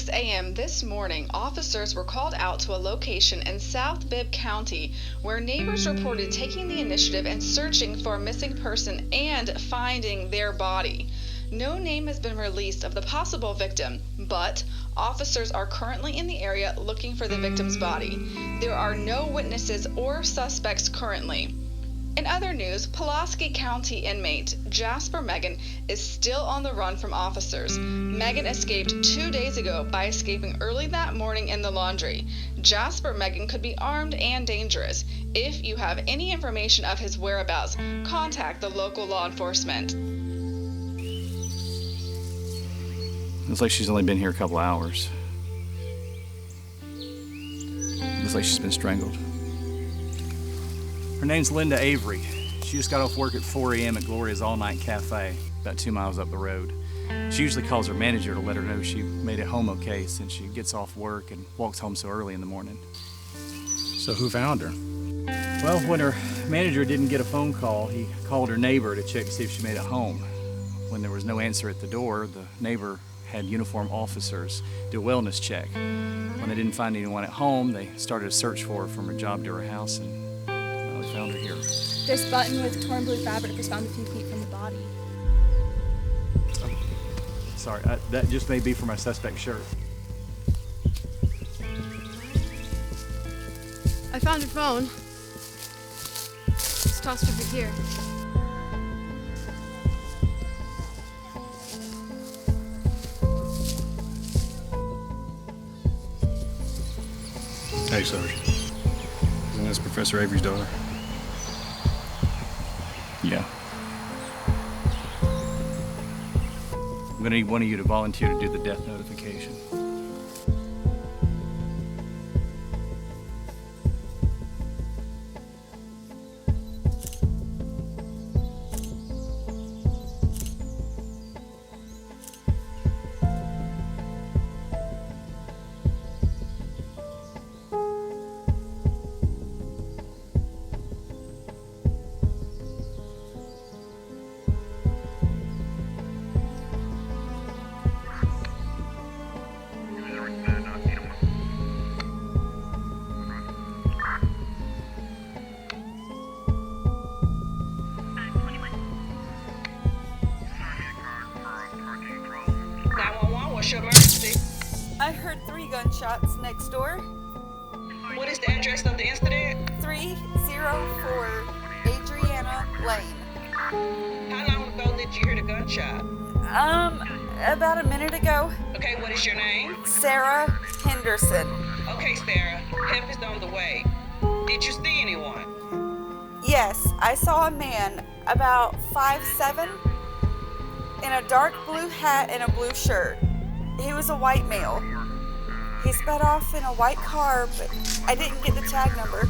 6 a.m. this morning, officers were called out to a location in South Bibb County where neighbors reported taking the initiative and searching for a missing person and finding their body. No name has been released of the possible victim, but officers are currently in the area looking for the victim's body. There are no witnesses or suspects currently. In other news, Pulaski County inmate Jasper Megan is still on the run from officers. Megan escaped 2 days ago by escaping early that morning in the laundry. Jasper Megan could be armed and dangerous. If you have any information of his whereabouts, contact the local law enforcement. Looks like she's only been here a couple hours. Looks like she's been strangled. Her name's Linda Avery. She just got off work at 4 a.m. at Gloria's All Night Cafe, about 2 miles up the road. She usually calls her manager to let her know she made it home okay since she gets off work and walks home so early in the morning. So who found her? Well, when her manager didn't get a phone call, he called her neighbor to check to see if she made it home. When there was no answer at the door, the neighbor had uniformed officers do a wellness check. When they didn't find anyone at home, they started a search for her from her job to her house, and well, they found her here. This button with torn blue fabric was found a few feet from the body. Oh, sorry, that just may be for my suspect shirt. I found your phone. It's tossed over here. Hey, Sergeant. Isn't this Professor Avery's daughter? Yeah. I'm gonna need one of you to volunteer to do the death notification. What's your emergency? I heard 3 gunshots next door. What is the address of the incident? 304 Adriana Lane. How long ago did you hear the gunshot? About a minute ago. Okay, what is your name? Sarah Henderson. Okay, Sarah. Help is on the way. Did you see anyone? Yes, I saw a man about 5'7" in a dark blue hat and a blue shirt. He was a white male. He sped off in a white car, but I didn't get the tag number.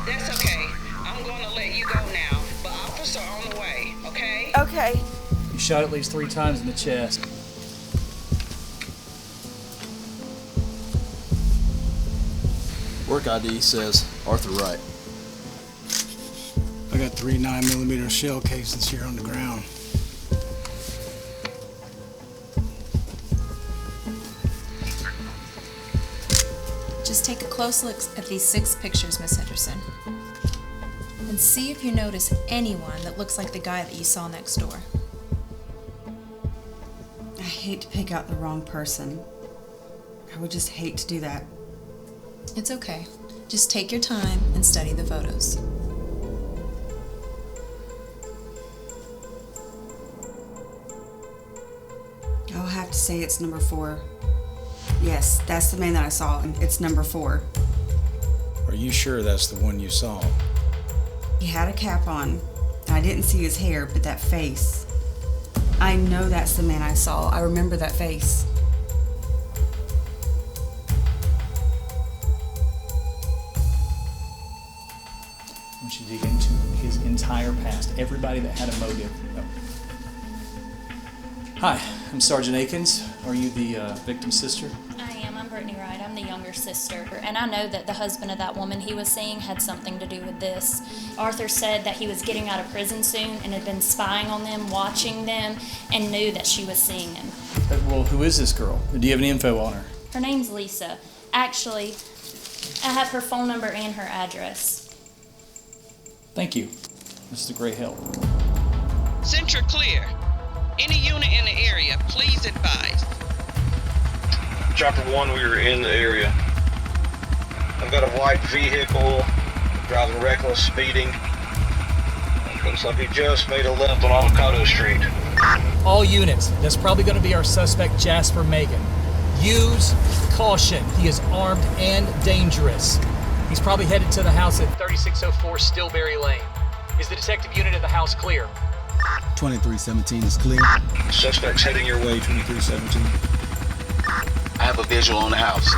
That's okay. I'm going to let you go now, but officer on the way, okay? Okay. You shot at least 3 times in the chest. Work ID says Arthur Wright. I got 3 9mm shell casings here on the ground. Just take a close look at these 6 pictures, Miss Henderson, and see if you notice anyone that looks like the guy that you saw next door. I hate to pick out the wrong person. I would just hate to do that. It's okay. Just take your time and study the photos. I'll have to say it's number 4. Yes, that's the man that I saw, and it's number 4. Are you sure that's the one you saw? He had a cap on, and I didn't see his hair, but that face. I know that's the man I saw. I remember that face. I want you to dig into his entire past, everybody that had a motive. Oh. Hi, I'm Sergeant Akins. Are you the victim's sister? I am. I'm Brittany Wright. I'm the younger sister. And I know that the husband of that woman he was seeing had something to do with this. Arthur said that he was getting out of prison soon and had been spying on them, watching them, and knew that she was seeing him. Well, who is this girl? Do you have any info on her? Her name's Lisa. Actually, I have her phone number and her address. Thank you. This is a great help. Central clear. Any unit in the area, please advise. Chopper 1, we were in the area. I've got a white vehicle, driving reckless, speeding. Looks like he just made a left on Avocado Street. All units, that's probably going to be our suspect, Jasper Megan. Use caution. He is armed and dangerous. He's probably headed to the house at 3604 Stillberry Lane. Is the detective unit at the house clear? 2317 is clear. Suspect's heading your way, 2317. I have a visual on the house.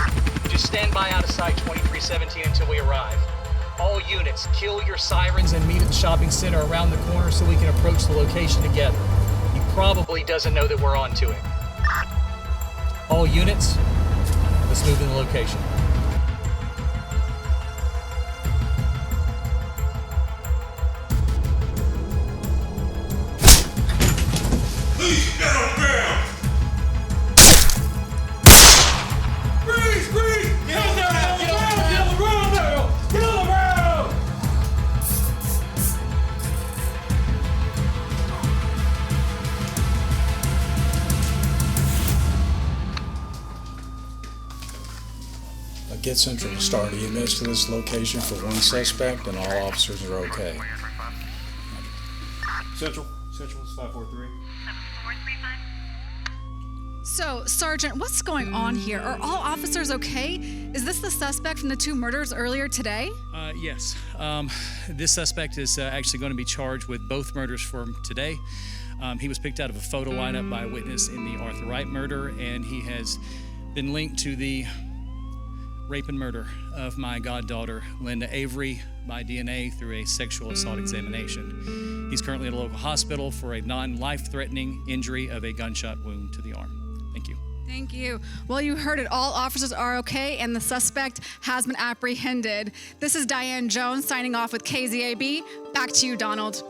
Just stand by out of sight, 2317, until we arrive. All units, kill your sirens and meet at the shopping center around the corner so we can approach the location together. He probably doesn't know that we're on to him. All units, let's move in the location. Please get on the ground! Freeze! Freeze! Get on the ground! Get on the ground now! Get on the ground! Get Central to start EMS to this location for one suspect, and all officers are okay. Central is 543. So, Sergeant, what's going on here? Are all officers okay? Is this the suspect from the 2 murders earlier today? Yes. This suspect is actually going to be charged with both murders from today. He was picked out of a photo lineup by a witness in the Arthur Wright murder, and he has been linked to the rape and murder of my goddaughter, Linda Avery, by DNA through a sexual assault examination. He's currently at a local hospital for a non-life-threatening injury of a gunshot wound to the arm. Thank you. Thank you. Well, you heard it. All officers are okay, and the suspect has been apprehended. This is Diane Jones signing off with KZAB. Back to you, Donald.